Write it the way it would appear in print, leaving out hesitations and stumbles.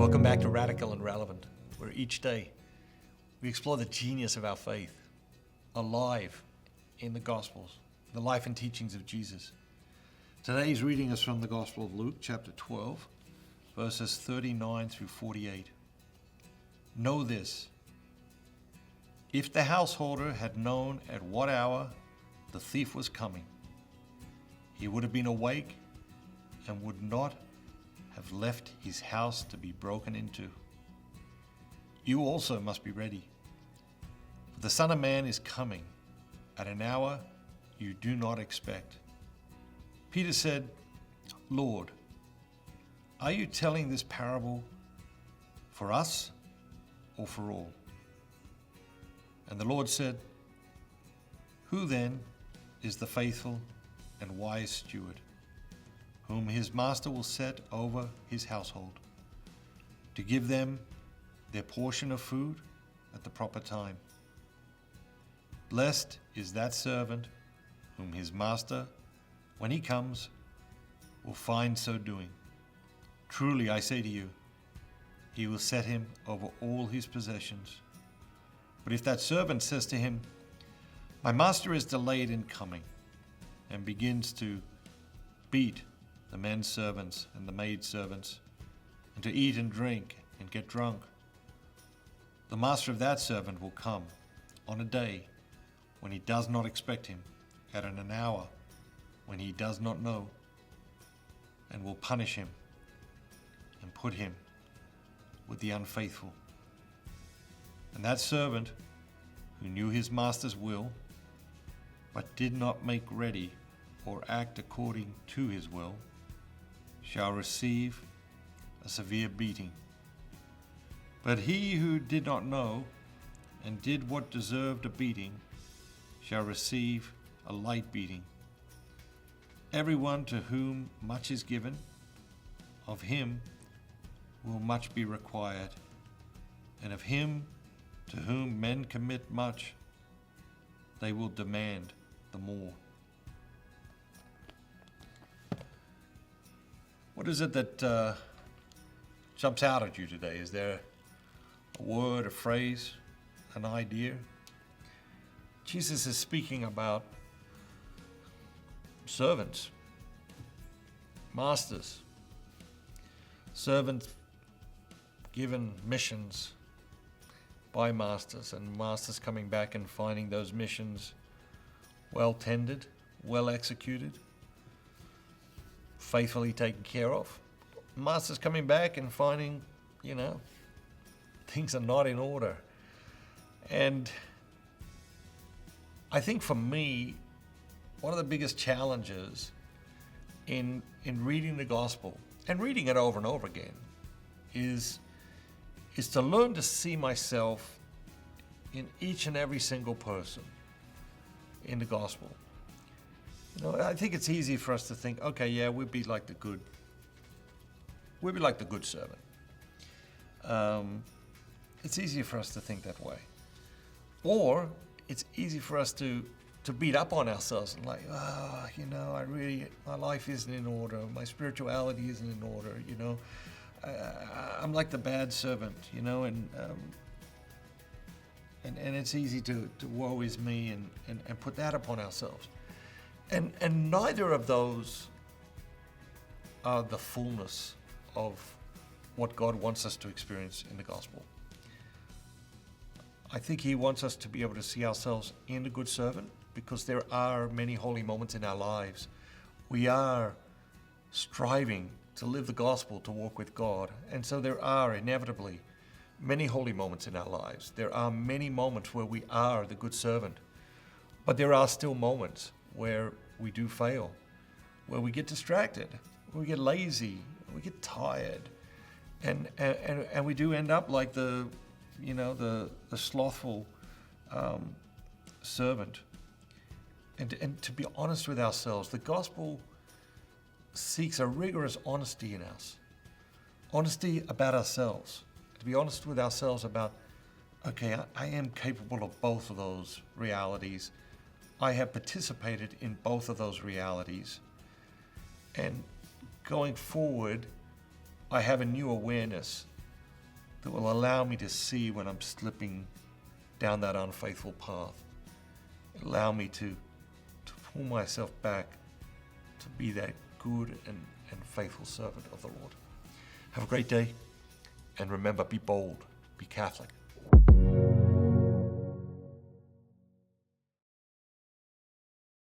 Welcome back to Radical and Relevant, where each day we explore the genius of our faith, alive in the Gospels, the life and teachings of Jesus. Today's reading is from the Gospel of Luke, chapter 12, verses 39 through 48. Know this: if the householder had known at what hour the thief was coming, he would have been awake and would not have left his house to be broken into. You also must be ready, for the Son of Man is coming at an hour you do not expect. Peter said, Lord, are you telling this parable for us or for all? And the Lord said, who then is the faithful and wise steward, whom his master will set over his household, to give them their portion of food at the proper time? Blessed is that servant whom his master, when he comes, will find so doing. Truly I say to you, he will set him over all his possessions. But if that servant says to him, my master is delayed in coming, and begins to beat the men servants and the maid servants, and to eat and drink and get drunk, the master of that servant will come on a day when he does not expect him, at an hour when he does not know, and will punish him and put him with the unfaithful. And that servant who knew his master's will, but did not make ready or act according to his will, shall receive a severe beating. But he who did not know and did what deserved a beating shall receive a light beating. Everyone to whom much is given, of him will much be required, and of him to whom men commit much, they will demand the more. What is it that jumps out at you today? Is there a word, a phrase, an idea? Jesus is speaking about servants, masters, servants given missions by masters, and masters coming back and finding those missions well tended, well executed, faithfully taken care of. Masters coming back and finding, things are not in order. And I think for me, one of the biggest challenges in reading the gospel and reading it over and over again is to learn to see myself in each and every single person in the gospel. I think it's easy for us to think, okay, yeah, we'd be like the good servant. It's easy for us to think that way. Or it's easy for us to beat up on ourselves and like, my life isn't in order, my spirituality isn't in order, I'm like the bad servant, and it's easy to woe is me and put that upon ourselves. And neither of those are the fullness of what God wants us to experience in the gospel. I think he wants us to be able to see ourselves in the good servant, because there are many holy moments in our lives. We are striving to live the gospel, to walk with God. And so there are inevitably many holy moments in our lives. There are many moments where we are the good servant. But there are still moments where we do fail, where we get distracted, where we get lazy, we get tired. And we do end up like the slothful servant. And to be honest with ourselves, the gospel seeks a rigorous honesty in us. Honesty about ourselves. To be honest with ourselves about, okay, I am capable of both of those realities. I have participated in both of those realities. And going forward, I have a new awareness that will allow me to see when I'm slipping down that unfaithful path. Allow me to pull myself back to be that good and faithful servant of the Lord. Have a great day, and remember, be bold, be Catholic.